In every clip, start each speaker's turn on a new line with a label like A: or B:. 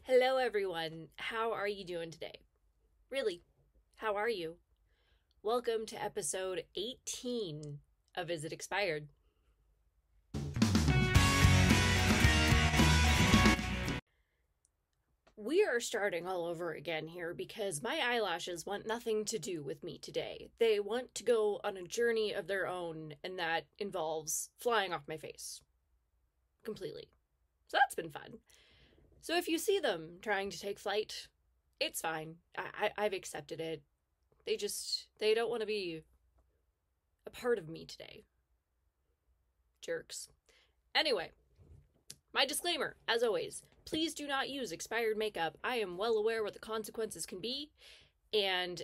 A: Hello everyone, how are you doing today? Really, how are you? Welcome to episode 18 of Is It Expired? We are starting all over again here because my eyelashes want nothing to do with me today. They want to go on a journey of their own, and that involves flying off my face. Completely. So that's been fun. So if you see them trying to take flight, it's fine. I've accepted it. They don't want to be a part of me today. Jerks. Anyway, my disclaimer, as always, please do not use expired makeup. I am well aware what the consequences can be, and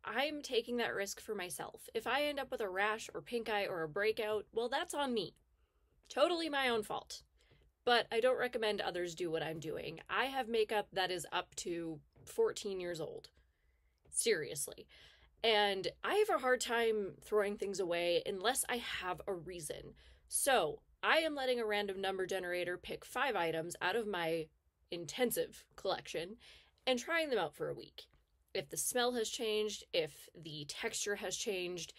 A: I'm taking that risk for myself. If I end up with a rash or pink eye or a breakout, well, that's on me. Totally my own fault. But I don't recommend others do what I'm doing. I have makeup that is up to 14 years old. Seriously. And I have a hard time throwing things away unless I have a reason. So I am letting a random number generator pick 5 items out of my intensive collection and trying them out for a week. If the smell has changed, if the texture has changed,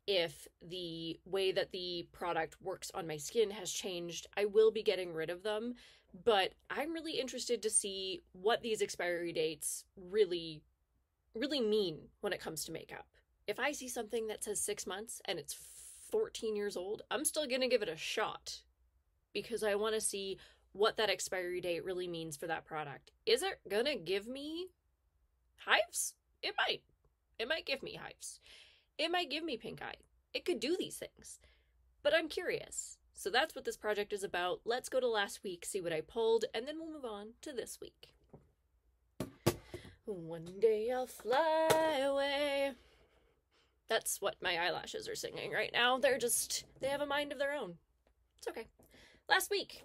A: if the way that the product works on my skin has changed, I will be getting rid of them. But I'm really interested to see what these expiry dates really mean when it comes to makeup. If I see something that says 6 months and it's 14 years old, I'm still gonna give it a shot because I want to see what that expiry date really means for that product. Is it gonna give me hives? It might. It might give me hives. It might give me pink eye. It could do these things. But I'm curious. So that's what this project is about. Let's go to last week, see what I pulled, and then we'll move on to this week. One day I'll fly away. That's what my eyelashes are singing right now. They have a mind of their own. It's okay. Last week,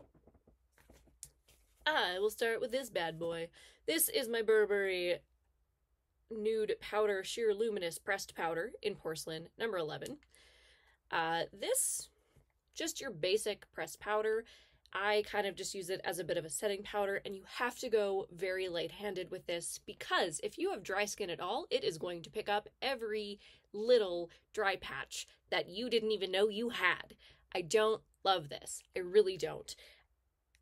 A: I will start with this bad boy. This is my Burberry Nude Powder Sheer Luminous Pressed Powder in Porcelain, number 11. This, just your basic pressed powder. I kind of just use it as a bit of a setting powder, and you have to go very light-handed with this because if you have dry skin at all, it is going to pick up every little dry patch that you didn't even know you had. I don't love this. I really don't.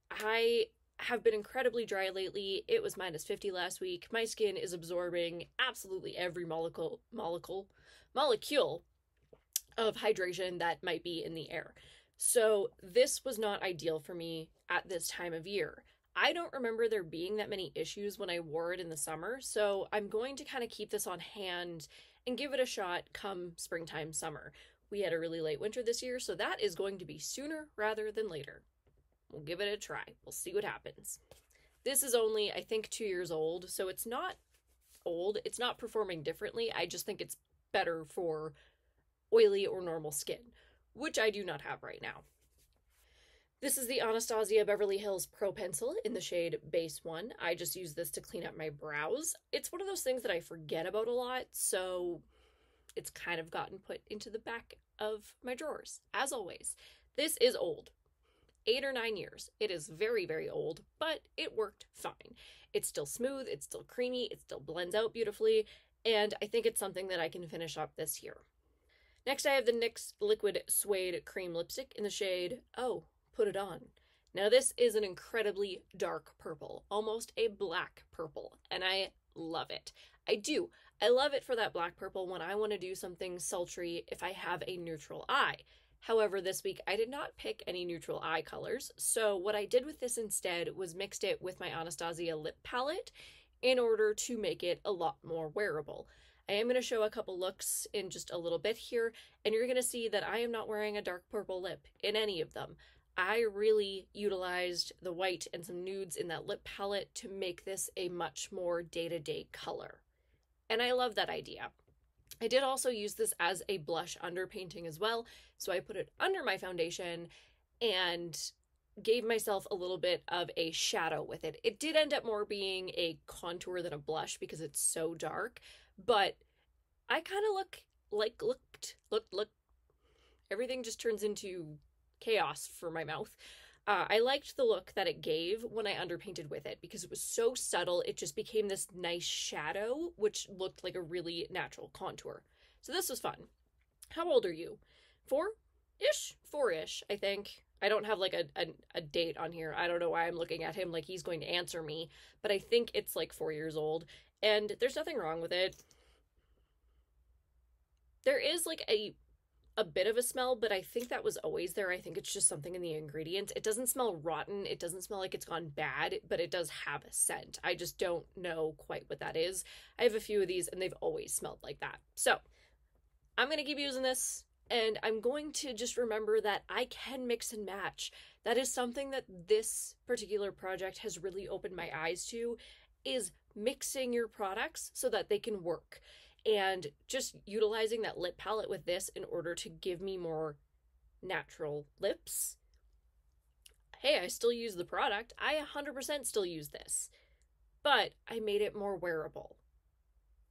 A: I have been incredibly dry lately. It was -50 last week. My skin is absorbing absolutely every molecule of hydration that might be in the air. So this was not ideal for me at this time of year. I don't remember there being that many issues when I wore it in the summer, so I'm going to kind of keep this on hand and give it a shot come springtime, summer. We had a really late winter this year, so that is going to be sooner rather than later. We'll give it a try. We'll see what happens. This is only, I think, 2 years old, so it's not old. It's not performing differently. I just think it's better for oily or normal skin, which I do not have right now. This is the Anastasia Beverly Hills Pro Pencil in the shade Base 1. I just use this to clean up my brows. It's one of those things that I forget about a lot, so it's kind of gotten put into the back of my drawers, as always. This is old. 8 or 9 years. It is very, very old, but it worked fine. It's still smooth, it's still creamy, it still blends out beautifully, and I think it's something that I can finish up this year. Next, I have the NYX Liquid Suede Cream Lipstick in the shade Oh, Put It On. Now, this is an incredibly dark purple, almost a black purple, and I love it. I do. I love it for that black purple when I want to do something sultry if I have a neutral eye. However, this week I did not pick any neutral eye colors, so what I did with this instead was mixed it with my Anastasia lip palette in order to make it a lot more wearable. I am going to show a couple looks in just a little bit here, and you're going to see that I am not wearing a dark purple lip in any of them. I really utilized the white and some nudes in that lip palette to make this a much more day-to-day color. And I love that idea. I did also use this as a blush underpainting as well, so I put it under my foundation and gave myself a little bit of a shadow with it. It did end up more being a contour than a blush because it's so dark, but I kind of looked. Everything just turns into chaos for my mouth. I liked the look that it gave when I underpainted with it because it was so subtle. It just became this nice shadow, which looked like a really natural contour. So this was fun. How old are you? 4-ish? 4-ish, I think. I don't have like a date on here. I don't know why I'm looking at him like he's going to answer me, but I think it's like 4 years old, and there's nothing wrong with it. There is like a bit of a smell, but I think that was always there. I think it's just something in the ingredients. It doesn't smell rotten. It doesn't smell like it's gone bad, but it does have a scent. I just don't know quite what that is. I have a few of these and they've always smelled like that. So I'm going to keep using this, and I'm going to just remember that I can mix and match. That is something that this particular project has really opened my eyes to, is mixing your products so that they can work. And just utilizing that lip palette with this in order to give me more natural lips. Hey, I still use the product. I 100% still use this. But I made it more wearable.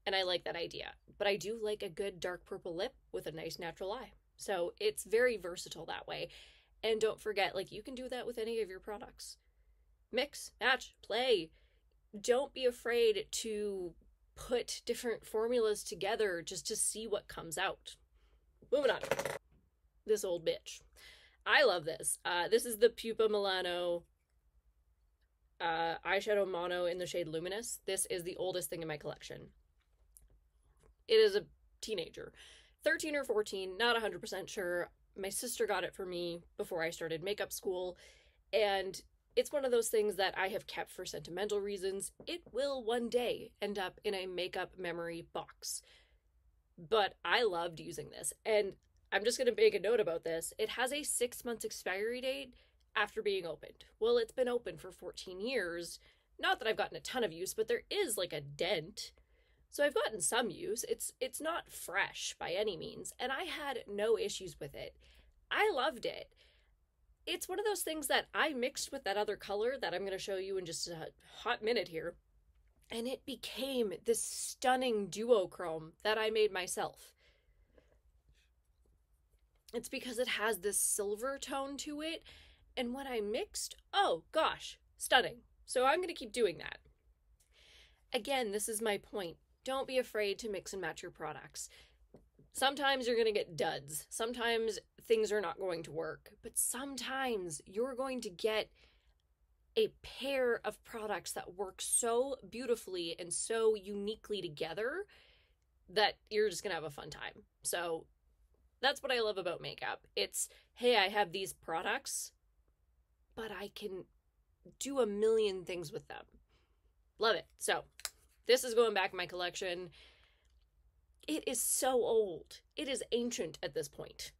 A: And I like that idea. But I do like a good dark purple lip with a nice natural eye. So it's very versatile that way. And don't forget, like, you can do that with any of your products. Mix, match, play. Don't be afraid to put different formulas together just to see what comes out. Moving on. This old bitch. I love this. This is the Pupa Milano eyeshadow mono in the shade Luminous. This is the oldest thing in my collection. It is a teenager. 13 or 14, not 100% sure. My sister got it for me before I started makeup school, and it's one of those things that I have kept for sentimental reasons. It will one day end up in a makeup memory box. But I loved using this. And I'm just going to make a note about this. It has a 6-month expiry date after being opened. Well, it's been open for 14 years. Not that I've gotten a ton of use, but there is like a dent. So I've gotten some use. It's not fresh by any means. And I had no issues with it. I loved it. It's one of those things that I mixed with that other color that I'm going to show you in just a hot minute here. And it became this stunning duochrome that I made myself. It's because it has this silver tone to it. And when I mixed, oh gosh, stunning. So I'm going to keep doing that. Again, this is my point. Don't be afraid to mix and match your products. Sometimes you're going to get duds. Sometimes things are not going to work. But sometimes you're going to get a pair of products that work so beautifully and so uniquely together that you're just going to have a fun time. So that's what I love about makeup. It's, hey, I have these products, but I can do a million things with them. Love it. So this is going back in my collection. It is so old. It is ancient at this point.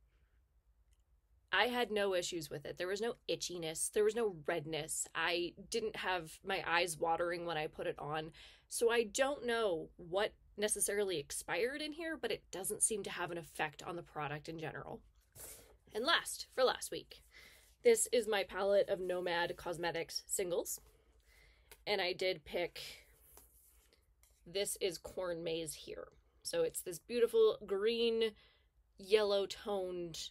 A: I had no issues with it. There was no itchiness. There was no redness. I didn't have my eyes watering when I put it on. So I don't know what necessarily expired in here, but it doesn't seem to have an effect on the product in general. And last, for last week, this is my palette of Nomad Cosmetics singles. And I did pick, this is Corn Maze here. So it's this beautiful green, yellow toned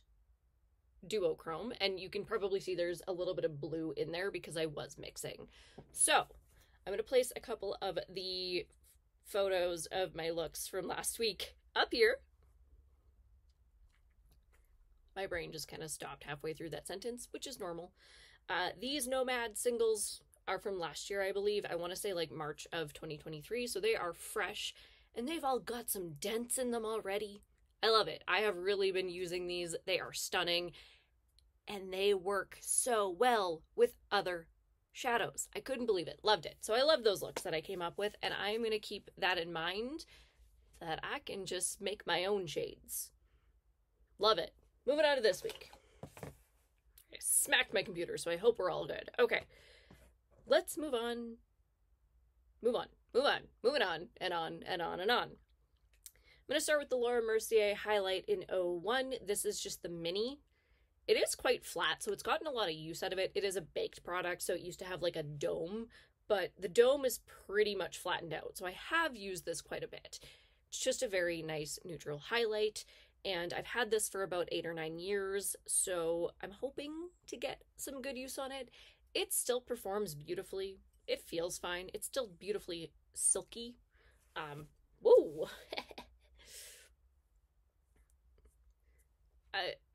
A: duochrome, and you can probably see there's a little bit of blue in there because I was mixing. So I'm going to place a couple of the photos of my looks from last week up here. My brain just kind of stopped halfway through that sentence, which is normal. These Nomad singles are from last year, I believe. I want to say like March of 2023, so they are fresh, and they've all got some dents in them already. I love it. I have really been using these. They are stunning, and they work so well with other shadows. I couldn't believe it. Loved it. So I love those looks that I came up with, and I'm going to keep that in mind, that I can just make my own shades. Love it. Moving on to this week. I smacked my computer, so I hope we're all good. Okay. Let's move on. Moving on, and on, and on, and on. I'm going to start with the Laura Mercier highlight in 01. This is just the mini. It is quite flat, so it's gotten a lot of use out of it. It is a baked product, so it used to have like a dome, but the dome is pretty much flattened out, so I have used this quite a bit. It's just a very nice neutral highlight, and I've had this for about 8 or 9 years, so I'm hoping to get some good use on it. It still performs beautifully. It feels fine. It's still beautifully silky. Whoa.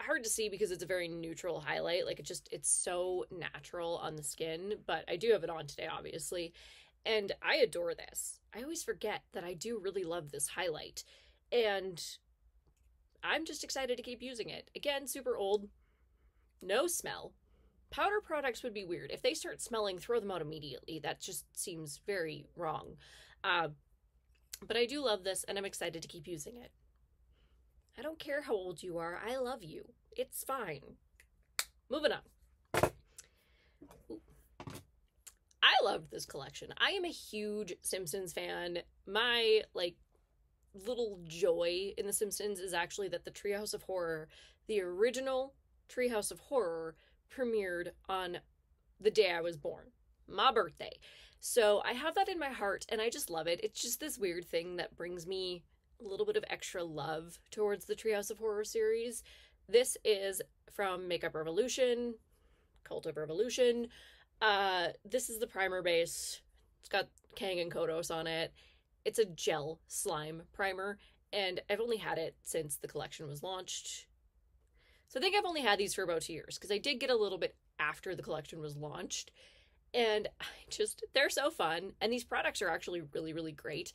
A: Hard to see because it's a very neutral highlight. Like it's so natural on the skin, but I do have it on today, obviously. And I adore this. I always forget that I do really love this highlight. And I'm just excited to keep using it. Again, super old. No smell. Powder products would be weird. If they start smelling, throw them out immediately. That just seems very wrong. But I do love this, and I'm excited to keep using it. I don't care how old you are. I love you. It's fine. Moving on. Ooh. I love this collection. I am a huge Simpsons fan. My, little joy in The Simpsons is actually that the Treehouse of Horror, the original Treehouse of Horror, premiered on the day I was born, my birthday. So I have that in my heart, and I just love it. It's just this weird thing that brings me a little bit of extra love towards the Treehouse of Horror series. This is from Makeup Revolution, Cult of Revolution. This is the primer base. It's got Kang and Kodos on it. It's a gel slime primer, and I've only had it since the collection was launched. So I think I've only had these for about 2 years, because I did get a little bit after the collection was launched. And they're so fun. And these products are actually really, really great.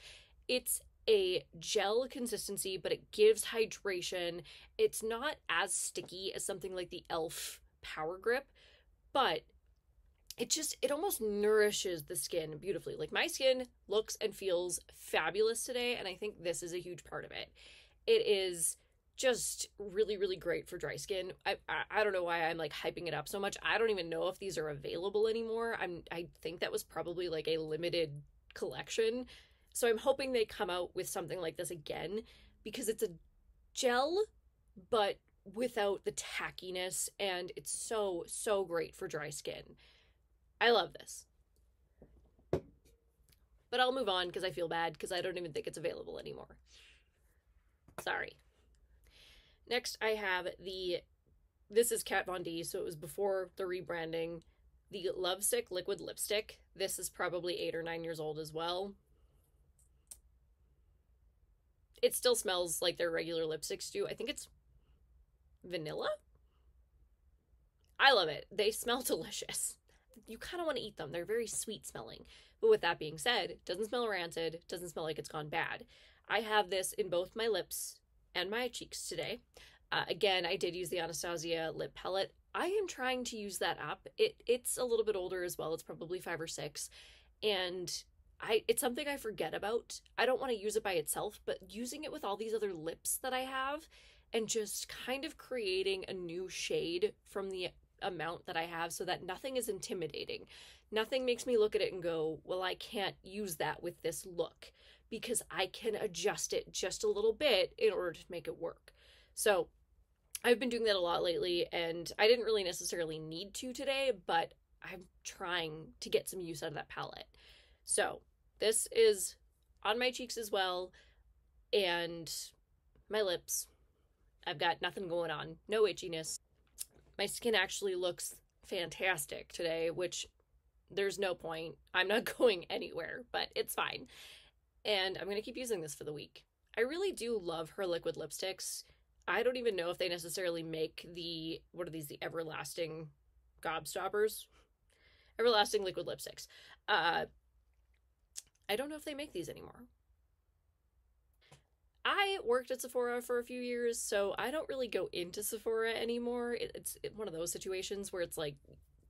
A: It's a gel consistency, but it gives hydration. It's not as sticky as something like the e.l.f. Power Grip, but it almost nourishes the skin beautifully. Like, my skin looks and feels fabulous today, and I think this is a huge part of it. It is just really, really great for dry skin. I don't know why I'm hyping it up so much. I don't even know if these are available anymore. I think that was probably a limited collection. So I'm hoping they come out with something like this again, because it's a gel, but without the tackiness, and it's so, so great for dry skin. I love this. But I'll move on because I feel bad because I don't even think it's available anymore. Sorry. Next, I have this is Kat Von D, so it was before the rebranding, the Lovesick liquid lipstick. This is probably 8 or 9 years old as well. It still smells like their regular lipsticks do. I think it's vanilla? I love it. They smell delicious. You kind of want to eat them. They're very sweet smelling. But with that being said, it doesn't smell rancid, doesn't smell like it's gone bad. I have this in both my lips and my cheeks today. Again, I did use the Anastasia lip palette. I am trying to use that up. It's a little bit older as well. It's probably 5 or 6. And it's something I forget about. I don't want to use it by itself, but using it with all these other lips that I have and just kind of creating a new shade from the amount that I have so that nothing is intimidating. Nothing makes me look at it and go, well, I can't use that with this look, because I can adjust it just a little bit in order to make it work. So I've been doing that a lot lately, and I didn't really necessarily need to today, but I'm trying to get some use out of that palette. So this is on my cheeks as well, and my lips. I've got nothing going on, no itchiness. My skin actually looks fantastic today, which there's no point. I'm not going anywhere, but it's fine. And I'm going to keep using this for the week. I really do love her liquid lipsticks. I don't even know if they necessarily make what are these, the Everlasting Gobstoppers? Everlasting liquid lipsticks. I don't know if they make these anymore. I worked at Sephora for a few years, so I don't really go into Sephora anymore. It's one of those situations where it's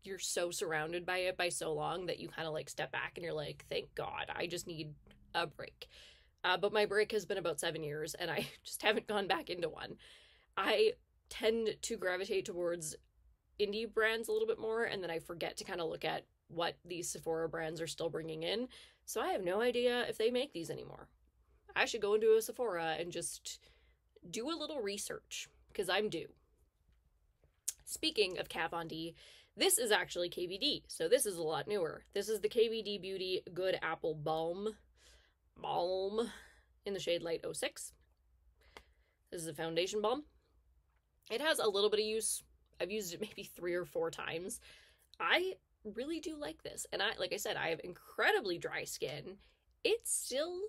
A: you're so surrounded by it by so long that you kind of step back and you're like, thank God, I just need a break. But my break has been about 7 years, and I just haven't gone back into one. I tend to gravitate towards indie brands a little bit more, and then I forget to kind of look at what these Sephora brands are still bringing in. So I have no idea if they make these anymore. I should go into a Sephora and just do a little research, because I'm due. Speaking of Kat Von D, this is actually KVD, so this is a lot newer. This is the KVD Beauty Good Apple Balm in the shade Light 06. This is a foundation balm. It has a little bit of use. I've used it maybe 3 or 4 times. I really do like this. And like I said, I have incredibly dry skin. It still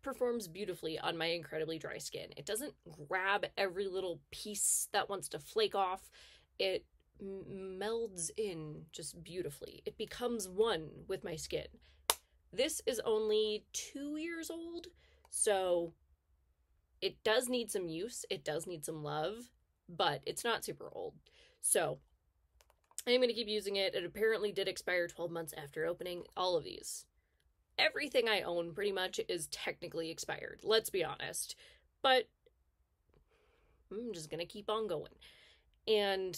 A: performs beautifully on my incredibly dry skin. It doesn't grab every little piece that wants to flake off. It melds in just beautifully. It becomes one with my skin. This is only 2 years old, so it does need some use. It does need some love, but it's not super old. So I'm going to keep using it. It apparently did expire 12 months after opening. All of these. Everything I own pretty much is technically expired. Let's be honest. But I'm just going to keep on going. And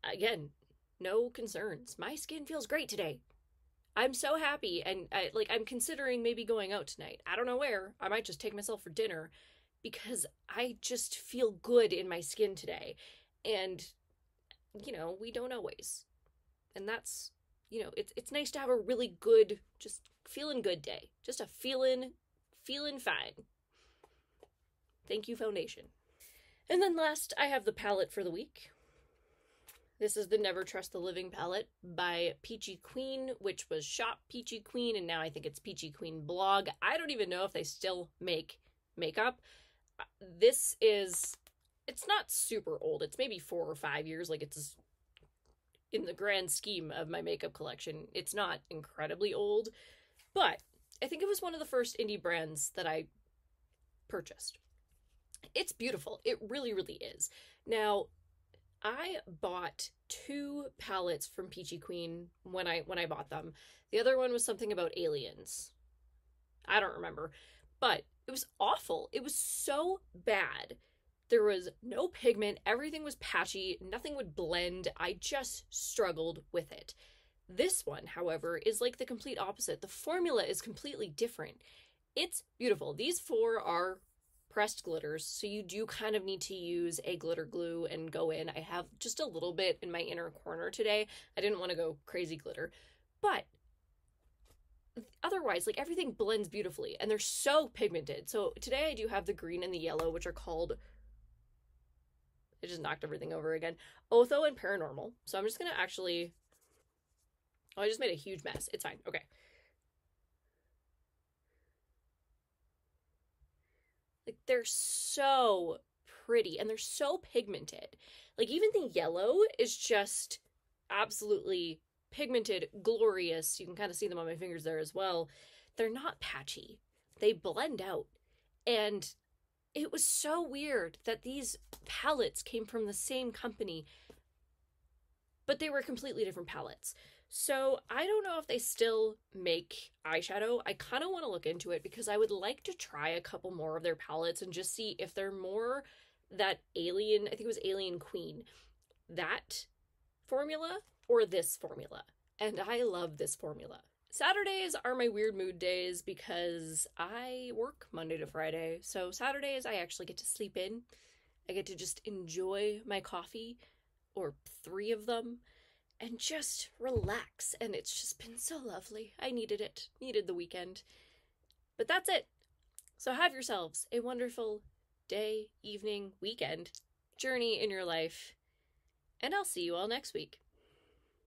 A: again, no concerns. My skin feels great today. I'm so happy, and I'm considering maybe going out tonight. I don't know where. I might just take myself for dinner because I just feel good in my skin today. And, you know, we don't always. And that's, you know, it's nice to have a really good, just feeling good day. Just a feeling fine. Thank you, foundation. And then last, I have the palette for the week. This is the Never Trust the Living palette by Peachy Queen, which was Shop Peachy Queen, and now I think it's Peachy Queen Blog. I don't even know if they still make makeup. This is, it's not super old. It's maybe 4 or 5 years. Like, it's, in the grand scheme of my makeup collection, it's not incredibly old. But I think it was one of the first indie brands that I purchased. It's beautiful. It really, really is. Now, I bought 2 palettes from Peachy Queen when I bought them. The other one was something about aliens. I don't remember. But it was awful. It was so bad. There was no pigment. Everything was patchy. Nothing would blend. I just struggled with it. This one, however, is like the complete opposite. The formula is completely different. It's beautiful. These 4 are pressed glitters, so you do kind of need to use a glitter glue and go in. I have just a little bit in my inner corner today. I didn't want to go crazy glitter, but otherwise, like, everything blends beautifully, and they're so pigmented. So today I do have the green and the yellow, which are called, I just knocked everything over again, Otho and Paranormal. So I'm just gonna actually, oh, I just made a huge mess. It's fine. Okay. Like, they're so pretty and they're so pigmented. Like, even the yellow is just absolutely pigmented, glorious. You can kind of see them on my fingers there as well. They're not patchy. They blend out. And it was so weird that these palettes came from the same company, but they were completely different palettes. So I don't know if they still make eyeshadow. I kind of want to look into it because I would like to try a couple more of their palettes and just see if they're more that alien, I think it was Alien Queen, that formula or this formula. And I love this formula. Saturdays are my weird mood days because I work Monday to Friday. So Saturdays I actually get to sleep in. I get to just enjoy my coffee, or 3 of them, and just relax. And it's just been so lovely. I needed it. Needed the weekend. But that's it. So have yourselves a wonderful day, evening, weekend, journey in your life. And I'll see you all next week.